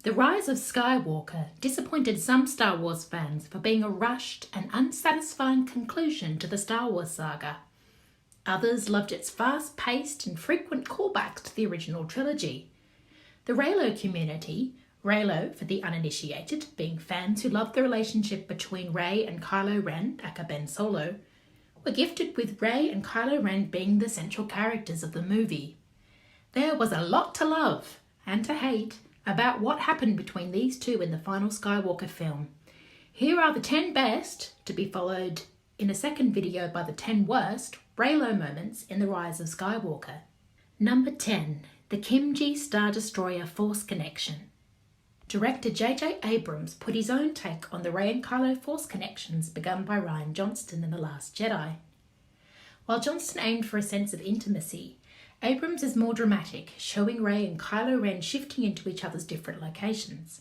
The Rise of Skywalker disappointed some Star Wars fans for being a rushed and unsatisfying conclusion to the Star Wars saga. Others loved its fast-paced and frequent callbacks to the original trilogy. The Reylo community, Reylo for the uninitiated, being fans who loved the relationship between Rey and Kylo Ren, aka Ben Solo, were gifted with Rey and Kylo Ren being the central characters of the movie. There was a lot to love and to hate about what happened between these two in the final Skywalker film. Here are the 10 best, to be followed in a second video by the 10 worst, Reylo moments in The Rise of Skywalker. Number 10. The Kimji Star Destroyer Force Connection. Director J.J. Abrams put his own take on the Rey and Kylo Force connections begun by Rian Johnson in The Last Jedi. While Johnson aimed for a sense of intimacy, Abrams is more dramatic, showing Rey and Kylo Ren shifting into each other's different locations.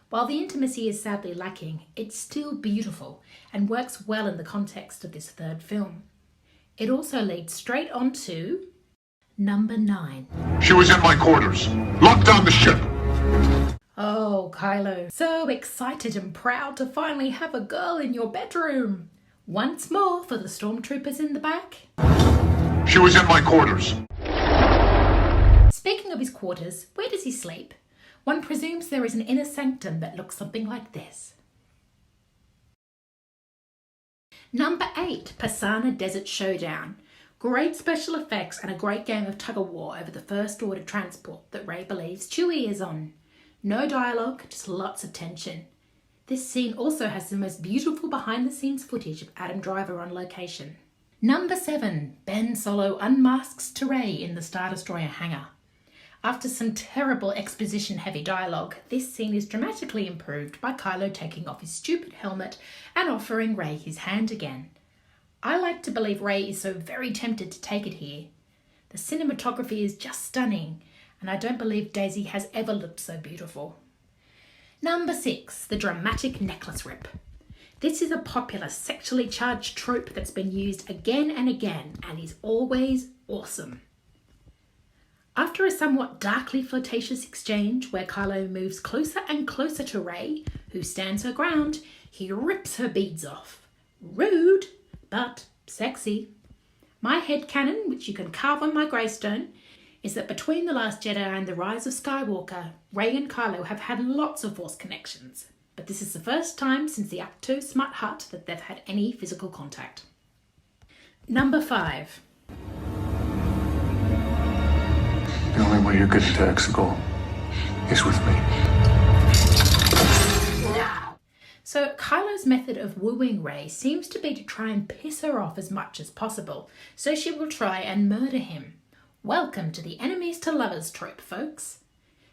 While the intimacy is sadly lacking, it's still beautiful and works well in the context of this third film. It also leads straight on to number 9. She was in my quarters. Locked down the ship. Oh, Kylo, so excited and proud to finally have a girl in your bedroom. Once more for the stormtroopers in the back. She was in my quarters. Speaking of his quarters, where does he sleep? One presumes there is an inner sanctum that looks something like this. Number 8, Asana Desert Showdown. Great special effects and a great game of tug-of-war over the First Order transport that Rey believes Chewie is on. No dialogue, just lots of tension. This scene also has the most beautiful behind-the-scenes footage of Adam Driver on location. Number 7, Ben Solo unmasks to Rey in the Star Destroyer hangar. After some terrible exposition-heavy dialogue, this scene is dramatically improved by Kylo taking off his stupid helmet and offering Rey his hand again. I like to believe Rey is so very tempted to take it here. The cinematography is just stunning, and I don't believe Daisy has ever looked so beautiful. Number 6, the dramatic necklace rip. This is a popular sexually charged trope that's been used again and again and is always awesome. After a somewhat darkly flirtatious exchange where Kylo moves closer and closer to Rey, who stands her ground, he rips her beads off. Rude, but sexy. My headcanon, which you can carve on my gravestone, is that between The Last Jedi and The Rise of Skywalker, Rey and Kylo have had lots of Force connections, but this is the first time since the Act 2 Smut Hut that they've had any physical contact. Number 5. The only way you're getting to Exegol is with me. So Kylo's method of wooing Rey seems to be to try and piss her off as much as possible, so she will try and murder him. Welcome to the enemies to lovers trope, folks.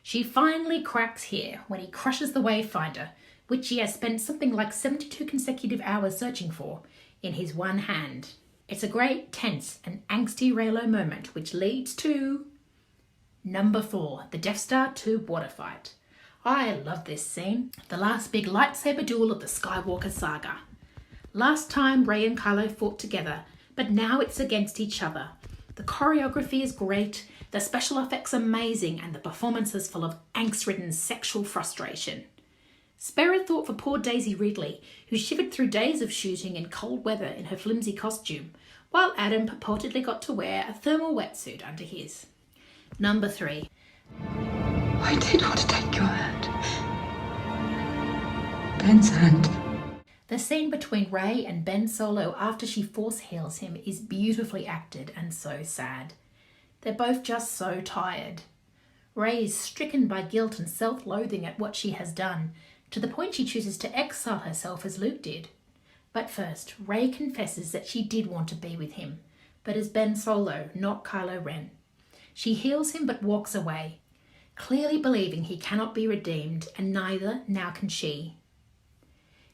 She finally cracks here when he crushes the Wayfinder, which he has spent something like 72 consecutive hours searching for, in his one hand. It's a great, tense and angsty Reylo moment which leads to number 4, the Death Star 2 water fight. I love this scene, the last big lightsaber duel of the Skywalker saga. Last time Rey and Kylo fought together, but now it's against each other. The choreography is great, the special effects amazing, and the performances full of angst-ridden sexual frustration. Spare a thought for poor Daisy Ridley, who shivered through days of shooting in cold weather in her flimsy costume, while Adam purportedly got to wear a thermal wetsuit under his. Number 3. I did want to take your hand. Ben's hand. The scene between Rey and Ben Solo after she force heals him is beautifully acted and so sad. They're both just so tired. Rey is stricken by guilt and self-loathing at what she has done, to the point she chooses to exile herself as Luke did. But first, Rey confesses that she did want to be with him, but as Ben Solo, not Kylo Ren. She heals him but walks away, clearly believing he cannot be redeemed, and neither now can she.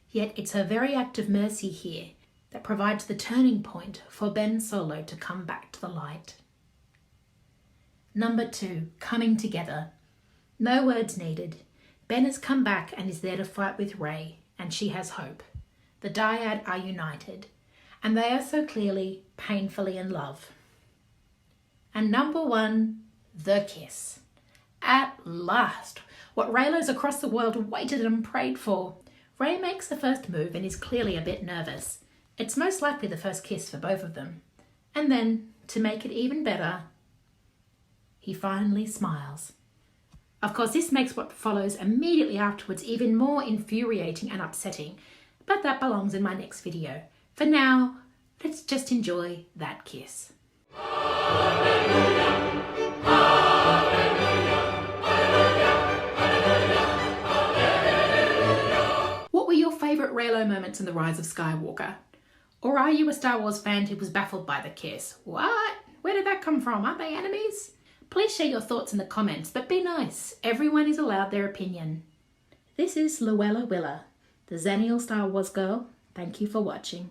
Yet it's her very act of mercy here that provides the turning point for Ben Solo to come back to the light. Number 2, coming together. No words needed. Ben has come back and is there to fight with Rey, and she has hope. The dyad are united, and they are so clearly, painfully in love. And number 1, the kiss. At last, what Reylos across the world waited and prayed for. Rey makes the first move and is clearly a bit nervous. It's most likely the first kiss for both of them. And then, to make it even better, he finally smiles. Of course, this makes what follows immediately afterwards even more infuriating and upsetting, but that belongs in my next video. For now, let's just enjoy that kiss. What were your favourite Reylo moments in the Rise of Skywalker? Or are you a Star Wars fan who was baffled by the kiss? What? Where did that come from? Aren't they enemies? Please share your thoughts in the comments, but be nice. Everyone is allowed their opinion. This is Luella Willa, the Xennial Star Wars girl. Thank you for watching.